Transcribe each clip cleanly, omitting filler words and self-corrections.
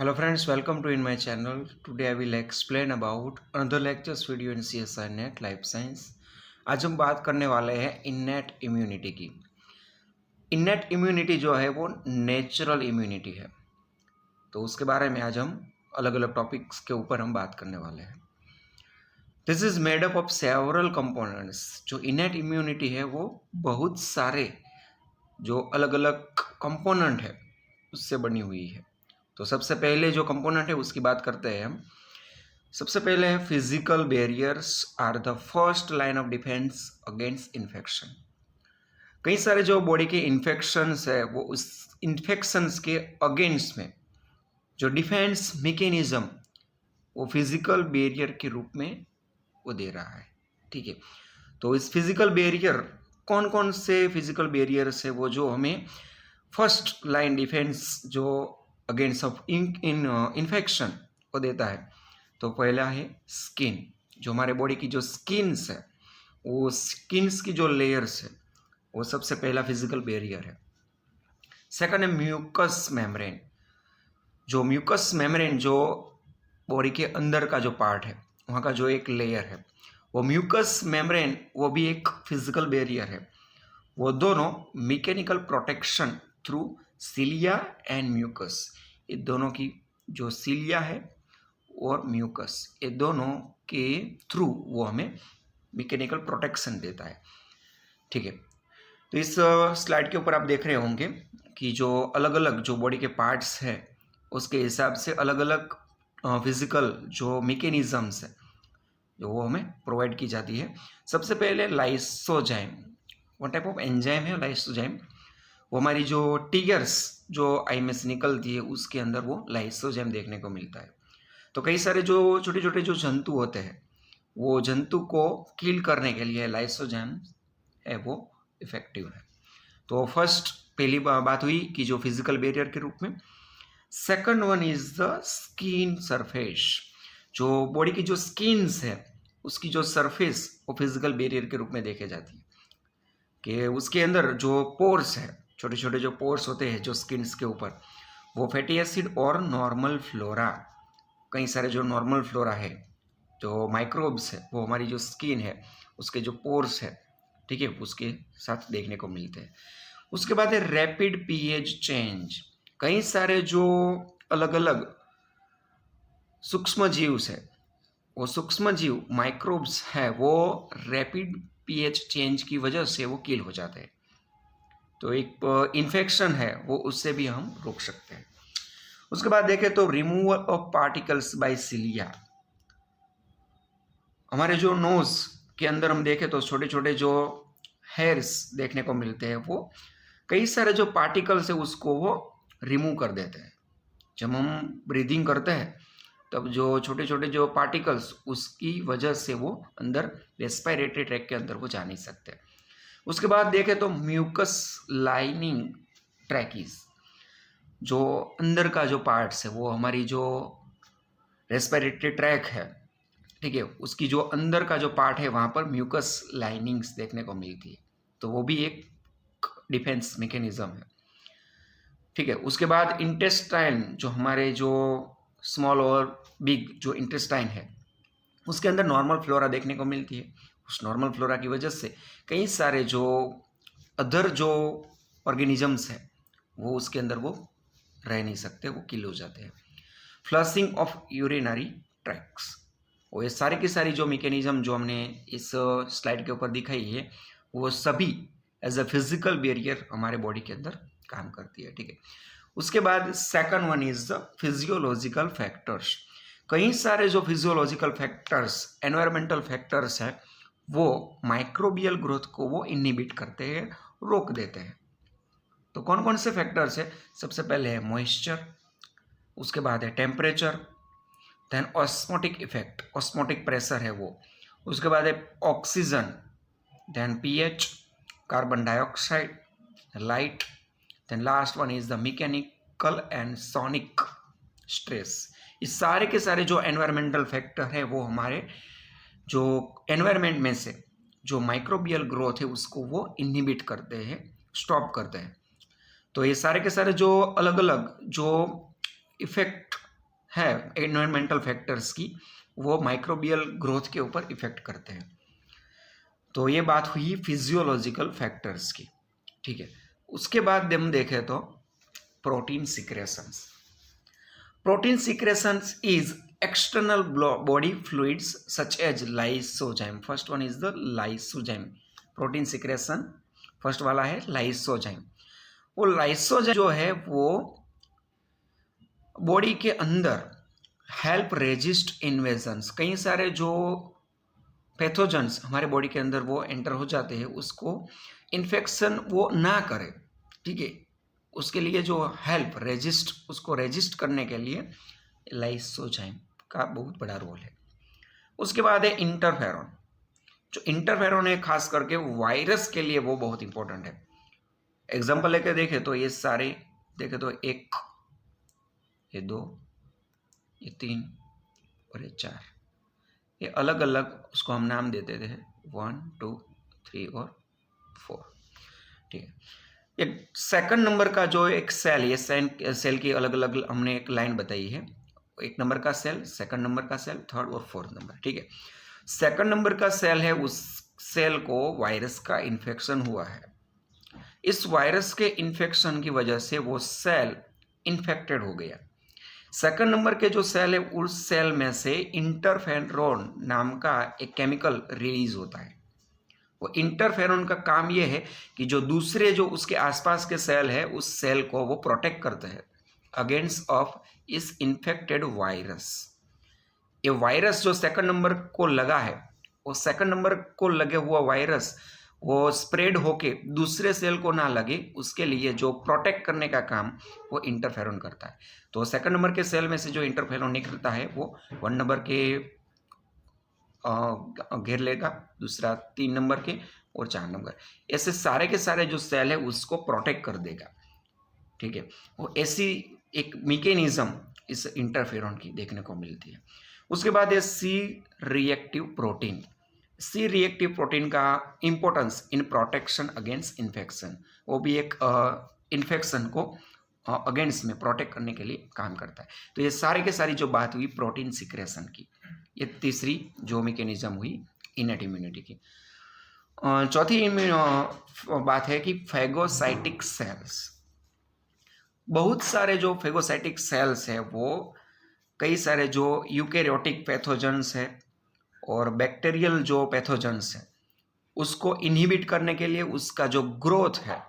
Hello friends, welcome to in my channel. Today I will explain about another lectures video in CSI Net Life Science. आज हम बात करने वाले हैं innate immunity की। Innate immunity जो है वो नेचुरल इम्यूनिटी है, तो उसके बारे में आज हम अलग अलग टॉपिक्स के ऊपर हम बात करने वाले हैं। This is made up of several components. जो इन्नेट इम्यूनिटी है वो बहुत सारे जो अलग अलग कंपोनेंट है उससे बनी हुई है। तो सबसे पहले जो कंपोनेंट है उसकी बात करते हैं हम। सबसे पहले है physical barriers are the first line of defence against infection. कई सारे जो बॉडी के इन्फेक्शंस है वो उस इन्फेक्शंस के अगेंस्ट में जो डिफेंस मैकेनिज्म वो फिजिकल बैरियर के रूप में वो दे रहा है। ठीक है, तो इस फिजिकल बैरियर कौन कौन से फिजिकल बैरियर्स है वो जो हमें फर्स्ट लाइन डिफेंस जो अगेंस्ट ऑफ इन्फेक्शन को देता है। तो पहला है स्किन। जो हमारे बॉडी की जो स्किन्स है वो स्किन्स की जो लेयर्स है वो सबसे पहला फिजिकल बैरियर है। सेकंड है म्यूकस मेम्ब्रेन। जो म्यूकस मेम्ब्रेन जो बॉडी के अंदर का जो पार्ट है वहाँ का जो एक लेयर है वो म्यूकस मेम्ब्रेन वो भी एक फिजिकल बैरियर है। वो दोनों mechanical protection through cilia and mucus, ये दोनों की जो सिलिया है और म्यूकस ये दोनों के थ्रू वो हमें मैकेनिकल प्रोटेक्शन देता है। ठीक है, तो इस स्लाइड के ऊपर आप देख रहे होंगे कि जो अलग अलग जो बॉडी के पार्ट्स है उसके हिसाब से अलग अलग फिजिकल जो मैकेनिज्म्स है जो वो हमें प्रोवाइड की जाती है। सबसे पहले lysozyme. One type of enzyme है लाइसोजाइम। वो हमारी जो टीयर्स जो आई में से निकलती है उसके अंदर वो लाइसोजाइम देखने को मिलता है। तो कई सारे जो छोटे छोटे जो जंतु होते हैं वो जंतु को किल करने के लिए लाइसोजाइम है वो इफेक्टिव है। तो फर्स्ट पहली बात हुई कि जो फिजिकल बैरियर के रूप में। Second one is the skin surface. जो बॉडी की जो स्किन्स है उसकी जो सरफेस वो फिजिकल बैरियर के रूप में देखे जाती है कि उसके अंदर जो पोर्स है, छोटे छोटे जो पोर्स होते हैं जो स्किन्स के ऊपर, वो फैटी एसिड और नॉर्मल फ्लोरा, कई सारे जो नॉर्मल फ्लोरा है जो माइक्रोब्स है वो हमारी जो स्किन है उसके जो पोर्स है, ठीक है, उसके साथ देखने को मिलते हैं। उसके बाद है रैपिड पीएच चेंज। कई सारे जो अलग अलग सूक्ष्म जीव है वो सूक्ष्म जीव माइक्रोब्स है वो रैपिड पीएच चेंज की वजह से वो किल हो जाते हैं। तो एक इन्फेक्शन है वो उससे भी हम रोक सकते हैं। उसके बाद देखें तो removal of particles by cilia. हमारे जो नोज के अंदर हम देखें तो छोटे छोटे जो हेयर्स देखने को मिलते हैं वो कई सारे जो पार्टिकल्स है उसको वो रिमूव कर देते हैं। जब हम ब्रीदिंग करते हैं तब जो छोटे छोटे जो पार्टिकल्स उसकी वजह से वो अंदर रेस्पिरेटरी ट्रैक के अंदर वो जा नहीं सकते। उसके बाद देखें तो म्यूकस लाइनिंग ट्रैकीज। जो अंदर का जो पार्ट्स है वो हमारी जो रेस्पिरेटरी ट्रैक है, ठीक है, उसकी जो अंदर का जो पार्ट है वहाँ पर म्यूकस लाइनिंग्स देखने को मिलती है। तो वो भी एक डिफेंस मैकेनिज्म है। ठीक है, उसके बाद इंटेस्टाइन, जो हमारे जो स्मॉल और बिग जो इंटेस्टाइन है उसके अंदर नॉर्मल फ्लोरा देखने को मिलती है। उस नॉर्मल फ्लोरा की वजह से कई सारे जो अदर जो ऑर्गेनिजम्स हैं वो उसके अंदर वो रह नहीं सकते, वो किल हो जाते हैं। फ्लशिंग ऑफ यूरिनरी ट्रैक्ट्स, वो ये सारी की सारी जो मैकेनिज्म जो हमने इस स्लाइड के ऊपर दिखाई है वो सभी एज अ फिजिकल बैरियर हमारे बॉडी के अंदर काम करती है। ठीक है, उसके बाद second one is the physiological factors. कई सारे जो फिजियोलॉजिकल फैक्टर्स एनवायरमेंटल फैक्टर्स हैं वो माइक्रोबियल ग्रोथ को वो इनहिबिट करते हैं, रोक देते हैं। तो कौन कौन से फैक्टर्स है? सबसे पहले है मॉइस्चर, उसके बाद है temperature, then osmotic effect, osmotic pressure है वो, उसके बाद है oxygen, then pH, carbon dioxide, light, then last one is the mechanical and sonic stress. इस सारे के सारे जो एनवायरमेंटल फैक्टर है वो हमारे जो एनवायरमेंट में से जो माइक्रोबियल ग्रोथ है उसको वो इनहिबिट करते हैं, स्टॉप करते हैं। तो ये सारे के सारे जो अलग अलग जो इफेक्ट है एनवायरमेंटल फैक्टर्स की, वो माइक्रोबियल ग्रोथ के ऊपर इफेक्ट करते हैं। तो ये बात हुई फिजियोलॉजिकल फैक्टर्स की, ठीक है। उसके बाद हम देखें तो protein secretions. Protein secretions is external body fluids such as lysozyme. First one is the lysozyme. Protein secretion first वाला है लाइसोजाइम। वो लाइसोजाइम जो है वो बॉडी के अंदर हेल्प रेजिस्ट इन्वेजन्स, कई सारे जो पैथोजेंस हमारे बॉडी के अंदर वो एंटर हो जाते हैं, उसको इन्फेक्शन वो ना करे, ठीक है। उसके लिए जो हेल्प रेजिस्ट, उसको रेजिस्ट करने के लिए लाइसोजाइम का बहुत बड़ा रोल है। उसके बाद है इंटरफेरॉन। जो इंटरफेरॉन है खास करके वायरस के लिए वो बहुत इंपॉर्टेंट है। एग्जांपल लेके देखें तो ये सारे देखें तो 1, ये 2, ये 3 और ये 4, ये अलग अलग उसको हम नाम देते थे 1, 2, 3 और 4, ठीक है। एक सेकंड नंबर का जो एक सेल, ये सेल की अलग अलग हमने एक लाइन बताई है, 1 नंबर का सेल, सेकंड नंबर का सेल, थर्ड और फोर्थ नंबर, ठीक है। सेकंड नंबर का सेल है, उस सेल को वायरस का इन्फेक्शन हुआ है। इस वायरस के इन्फेक्शन की वजह से वो सेल इन्फेक्टेड हो गया। सेकंड नंबर के जो सेल है, उस सेल में से इंटरफेरॉन नाम का एक केमिकल रिलीज होता है। वो इंटरफेरॉन का काम ये है कि जो दूसरे जो उसके आसपास के सेल है, उस सेल को वो प्रोटेक्ट करते हैं अगेंस्ट ऑफ इस इन्फेक्टेड वायरस। ये वायरस जो सेकंड नंबर को लगा है, वो सेकंड नंबर को लगे हुआ वायरस वो स्प्रेड होके दूसरे सेल को ना लगे, उसके लिए जो प्रोटेक्ट करने का काम वो इंटरफेरॉन करता है। तो सेकंड नंबर के सेल में से जो इंटरफेरॉन निकलता है वो 1 नंबर के घेर लेगा, दूसरा 3 नंबर के और 4 नंबर, ऐसे सारे के सारे जो सेल है उसको प्रोटेक्ट कर देगा, ठीक है। वो ऐसी एक मैकेनिज्म इस इंटरफेरॉन की देखने को मिलती है। उसके बाद है C reactive protein. C reactive protein का importance in protection against infection, वो भी एक इन्फेक्शन को अगेंस्ट में प्रोटेक्ट करने के लिए काम करता है। तो ये सारे के सारी जो बात हुई प्रोटीन सिक्रेशन की, ये तीसरी जो मैकेनिज्म हुई इनेट इम्यूनिटी की। चौथी बात है कि फैगोसाइटिक सेल्स। बहुत सारे जो फैगोसाइटिक सेल्स है वो कई सारे जो यूकेरियोटिक पैथोजेंस है और बैक्टीरियल जो पैथोजेंस है उसको इनहिबिट करने के लिए, उसका जो ग्रोथ है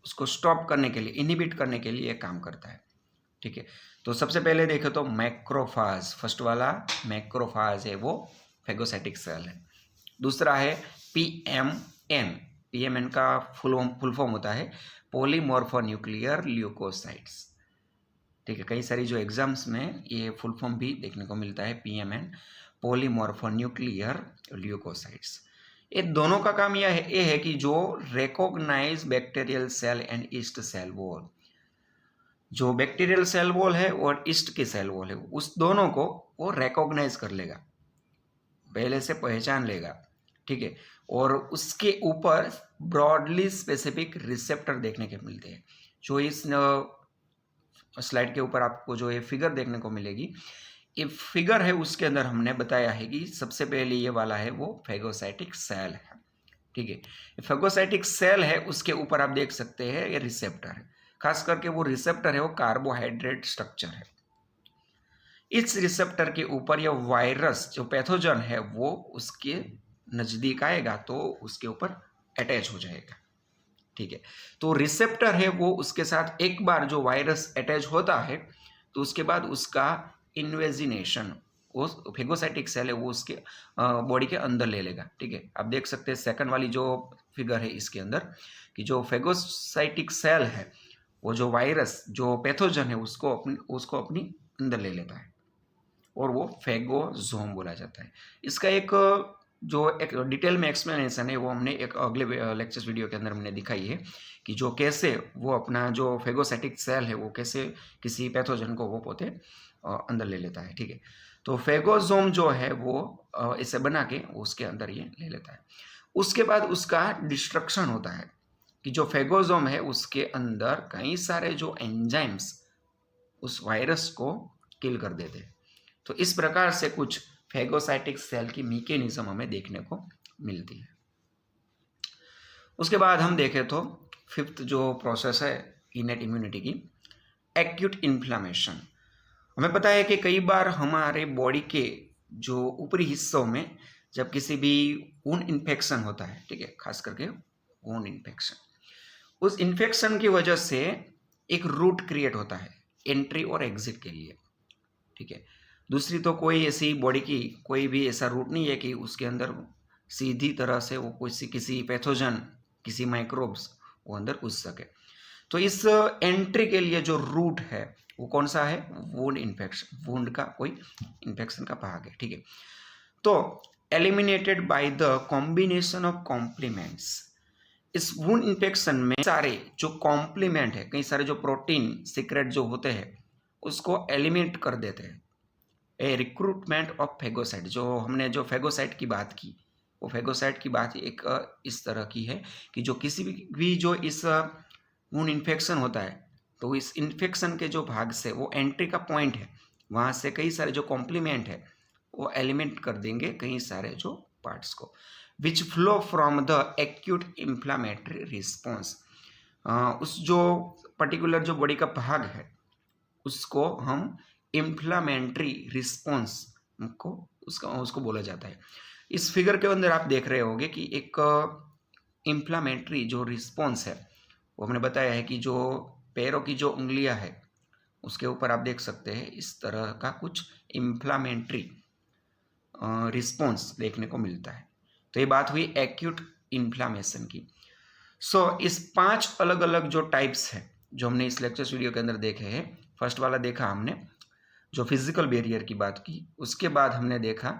उसको स्टॉप करने के लिए, इनहिबिट करने के लिए काम करता है, ठीक है। तो सबसे पहले देखें तो मैक्रोफाज, फर्स्ट वाला मैक्रोफाज है वो फैगोसाइटिक सेल है। दूसरा है पीएमएन। पीएमएन का फुल फॉर्म होता है पॉलीमॉर्फोन्यूक्लियर ल्यूकोसाइट्स, ठीक है। कई सारी जो एग्जाम्स में ये फुल फॉर्म भी देखने को मिलता है, पीएमएन पॉलीमॉर्फोन्यूक्लियर ल्यूकोसाइट्स। ये दोनों का काम यह है कि जो recognise bacterial cell and yeast cell wall, जो बैक्टीरियल सेल वॉल है और ईस्ट की सेल वॉल है, उस दोनों को वो रिकॉग्नाइज कर लेगा, पहले से पहचान लेगा, ठीक है। और उसके ऊपर ब्रॉडली स्पेसिफिक रिसेप्टर देखने के मिलते हैं। जो इस स्लाइड के ऊपर आपको जो ये फिगर देखने को मिलेगी, ये फिगर है, उसके अंदर हमने बताया है कि सबसे पहले ये वाला है वो फैगोसाइटिक सेल है, ठीक है। फैगोसाइटिक सेल है, उसके ऊपर आप देख सकते हैं ये रिसेप्टर है, खास करके वो रिसेप्टर है वो कार्बोहाइड्रेट स्ट्रक्चर है। इस रिसेप्टर के ऊपर यह वायरस जो पैथोजन है वो उसके नज़दीक आएगा तो उसके ऊपर अटैच हो जाएगा, ठीक है। तो रिसेप्टर है वो उसके साथ एक बार जो वायरस अटैच होता है तो उसके बाद उसका इन्वेजिनेशन, वो फैगोसाइटिक सेल है वो उसके बॉडी के अंदर ले लेगा, ठीक है। आप देख सकते हैं सेकंड वाली जो फिगर है इसके अंदर कि जो फैगोसाइटिक सेल है वो जो वायरस जो पैथोजन है उसको अपनी अंदर ले लेता है और वो फैगोजोम बोला जाता है। इसका एक जो एक डिटेल में एक्सप्लेनेशन है वो हमने एक अगले लेक्चर्स वीडियो के अंदर हमने दिखाई है कि जो कैसे वो अपना जो फैगोसाइटिक सेल है वो कैसे किसी पैथोजन को वो पोते अंदर ले लेता है, ठीक है। तो फैगोजोम जो है वो इसे बना के उसके अंदर ये ले लेता है। उसके बाद उसका डिस्ट्रक्शन होता है कि जो फैगोजोम है उसके अंदर कई सारे जो एंजाइम्स उस वायरस को किल कर देते हैं। तो इस प्रकार से कुछ फेगोसाइटिक सेल की मैकेनिज्म हमें देखने को मिलती है। उसके बाद हम देखें तो फिफ्थ जो प्रोसेस है इनेट इम्यूनिटी की, एक्यूट इन्फ्लामेशन। हमें पता है कि कई बार हमारे बॉडी के जो ऊपरी हिस्सों में जब किसी भी वुंड इन्फेक्शन होता है, ठीक है, खास करके वुंड इन्फेक्शन, उस इन्फेक्शन की वजह से एक रूट क्रिएट होता है एंट्री और एग्जिट के लिए, ठीक है। दूसरी तो कोई ऐसी बॉडी की कोई भी ऐसा रूट नहीं है कि उसके अंदर सीधी तरह से वो किसी पैथोजन, किसी माइक्रोब्स वो अंदर घुस सके। तो इस एंट्री के लिए जो रूट है वो कौन सा है? वुंड इन्फेक्शन, वुंड का कोई इन्फेक्शन का भाग है, ठीक है। तो eliminated by the combination of complements. इस वुंड इन्फेक्शन में सारे जो कॉम्प्लीमेंट है, कई सारे जो प्रोटीन सीक्रेट जो होते हैं उसको एलिमिनेट कर देते हैं। ए रिक्रूटमेंट ऑफ फेगोसाइट, जो हमने जो फेगोसाइट की बात की, वो फेगोसाइट की बात एक इस तरह की है कि जो किसी भी जो इस वुंड इन्फेक्शन होता है तो इस इन्फेक्शन के जो भाग से वो एंट्री का पॉइंट है, वहाँ से कई सारे जो कॉम्प्लीमेंट है वो एलिमिनेट कर देंगे कई सारे जो पार्ट्स को, विच flow from the acute inflammatory response. उस जो पर्टिकुलर जो बॉडी का भाग है उसको हम इन्फ्लामेटरी रिस्पॉन्स को उसको बोला जाता है। इस फिगर के अंदर आप देख रहे होंगे कि एक इन्फ्लामेटरी जो रिस्पॉन्स है वो हमने बताया है कि जो पैरों की जो उंगलियां है उसके ऊपर आप देख सकते हैं इस तरह का कुछ इन्फ्लामेटरी रिस्पॉन्स देखने को मिलता है। तो ये बात हुई एक्यूट इन्फ्लामेशन की। इस 5 अलग अलग जो टाइप्स है जो हमने इस लेक्चर वीडियो के अंदर देखे हैं, फर्स्ट वाला देखा हमने जो फिजिकल बैरियर की बात की, उसके बाद हमने देखा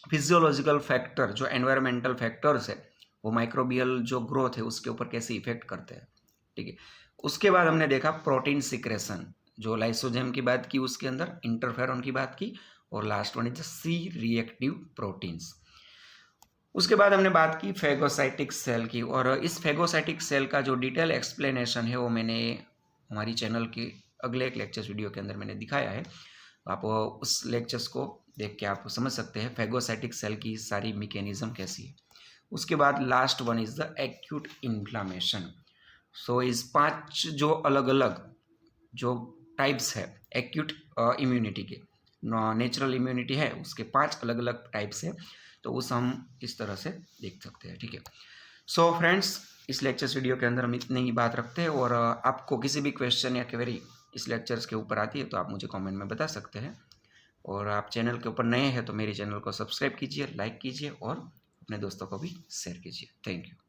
फिजियोलॉजिकल फैक्टर, जो एनवायरमेंटल फैक्टर्स है वो माइक्रोबियल जो ग्रोथ है उसके ऊपर कैसे इफेक्ट करते हैं, ठीक है। उसके बाद हमने देखा प्रोटीन सिक्रेशन, जो लाइसोजेम की बात की उसके अंदर, इंटरफेरॉन की बात की, और last one is C reactive proteins. उसके बाद हमने बात की फेगोसाइटिक सेल की, और इस फेगोसाइटिक सेल का जो डिटेल एक्सप्लेनेशन है वो मैंने हमारी चैनल के अगले एक लेक्चर्स वीडियो के अंदर मैंने दिखाया है। आप उस लेक्चर्स को देख के आप समझ सकते हैं फेगोसाइटिक सेल की सारी मैकेनिज्म कैसी है। उसके बाद last one is the acute inflammation. इस 5 जो अलग अलग जो टाइप्स है एक्यूट इम्यूनिटी के, नेचुरल इम्यूनिटी है उसके 5 अलग अलग टाइप्स है, तो उस हम इस तरह से देख सकते हैं, ठीक है। फ्रेंड्स, इस लेक्चर्स वीडियो के अंदर हम इतनी ही बात रखते हैं, और आपको किसी भी क्वेश्चन या क्वेरी इस लेक्चर्स के ऊपर आती है तो आप मुझे कमेंट में बता सकते हैं। और आप चैनल के ऊपर नए हैं तो मेरे चैनल को सब्सक्राइब कीजिए, लाइक कीजिए और अपने दोस्तों को भी शेयर कीजिए। Thank you.